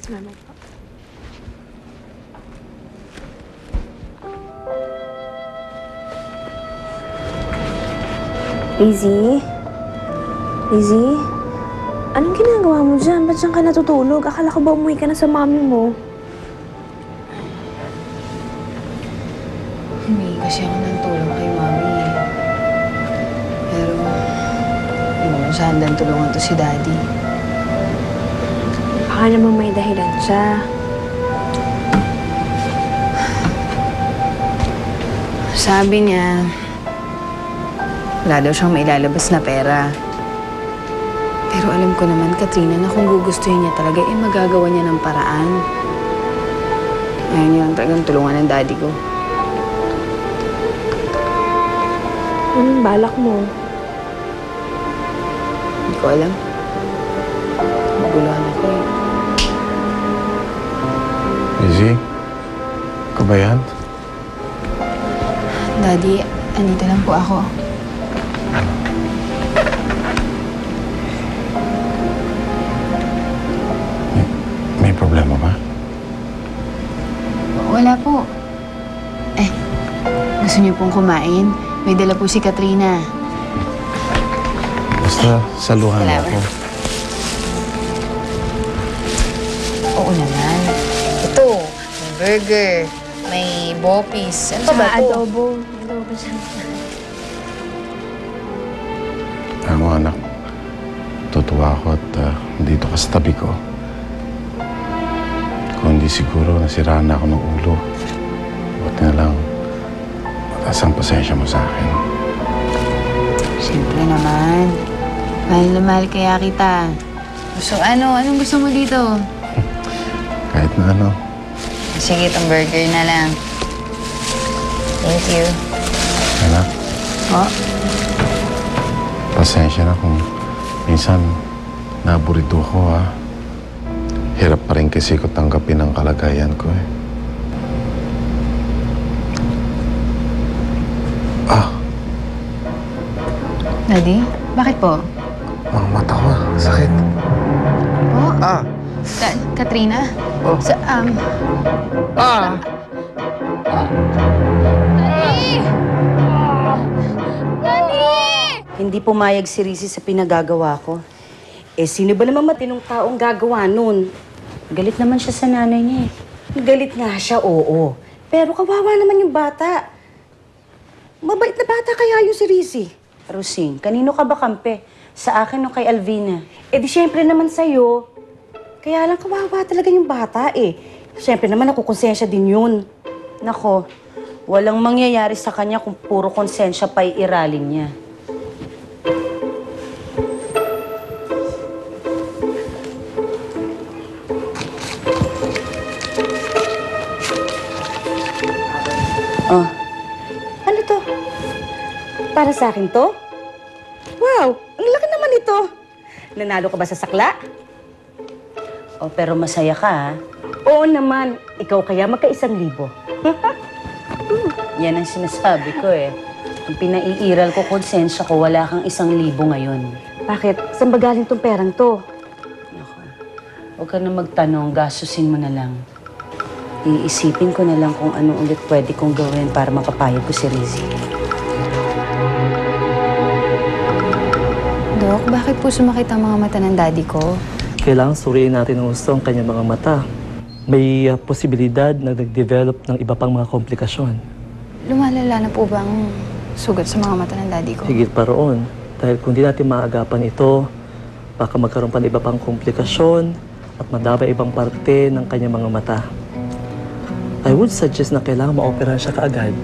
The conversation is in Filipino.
Salamat po. Lizzie? Lizzie? Anong ginagawa mo dyan? Ba't dyan ka natutulog? Akala ko ba umuwi ka na sa mami mo? Humingi kasi ako ng tulong kay mami. Pero, hindi naman siya handang tulungan to si daddy. Baka naman may dahilan siya. Sabi niya, wala daw siyang mailalabas na pera. Pero alam ko naman, Katrina, na kung gugustuhin niya talaga, magagawa niya ng paraan. Ayaw niya lang talagang tulungan ng daddy ko. Anong balak mo? Hindi ko alam. Maguluhan ako eh. Lizzie? Ikaw ba yan? Daddy, andito lang po ako. May problema ba? Wala po. Gusto niyo pong kumain? May dala po si Katrina. Basta saluhan mo ako. Oo naman. Ito, may burger, may bopis. Ano ba ito? Adobo. Adobo siya. Alam mo, anak, tutuwa ako at dito ka sa tabi ko. Kung hindi siguro nasiraan na ako ng ulo, buti na lang mataas ang pasensya mo sa akin. Siyempre naman. Mahal na mahal kaya kita. Anong gusto mo dito? Kahit na ano. Sige, itong burger na lang. Thank you. Anak, Oh, pasensya na kung minsan naburito ko, ha. Hirap pa rin kasi ko tanggapin ang kalagayan ko, eh. Daddy? Bakit po? Mga mata ko, sakit. Oh? Ah! Katrina? Oh. Ah! Hindi pumayag si Rizzy sa pinagagawa ko. Eh, sino ba naman matinong taong gagawa nun? Galit naman siya sa nanay niya eh. Galit nga siya, oo. Pero kawawa naman yung bata. Mabait na bata kaya yung si Rizzy. Rosing, kanino ka ba kampe? Sa akin o kay Alvina? Eh di syempre naman sa'yo. Kaya lang kawawa talaga yung bata eh. Syempre naman nakukonsensya din yun. Nako, walang mangyayari sa kanya kung puro konsensya pa iiralin niya. Oh, ano to? Para sa akin to? Wow, ang laki naman ito. Nanalo ka ba sa sakla? Oh, pero masaya ka, ha? Oo naman. Ikaw kaya magka-1,000. Yan ang sinasabi ko, eh. Ang pinaiiral ko, konsensya ko, wala kang 1,000 ngayon. Bakit? Saan ba galing tong perang to? Ako, huwag ka na magtanong, gastusin mo na lang. Iisipin ko na lang kung ano ulit pwede kong gawin para mapapayag ko si Rizzy. Dok, bakit po sumakit ang mga mata ng daddy ko? Kailangan suriin natin ng gusto ang kanyang mga mata. May posibilidad na nag-develop ng iba pang mga komplikasyon. Lumalala na po ba ang sugat sa mga mata ng daddy ko? Higit pa roon, dahil kung di natin maagapan ito, baka magkaroon pa ng iba pang komplikasyon at madamay ibang parte ng kanyang mga mata. I would suggest na kailangan ma-operahan siya kaagad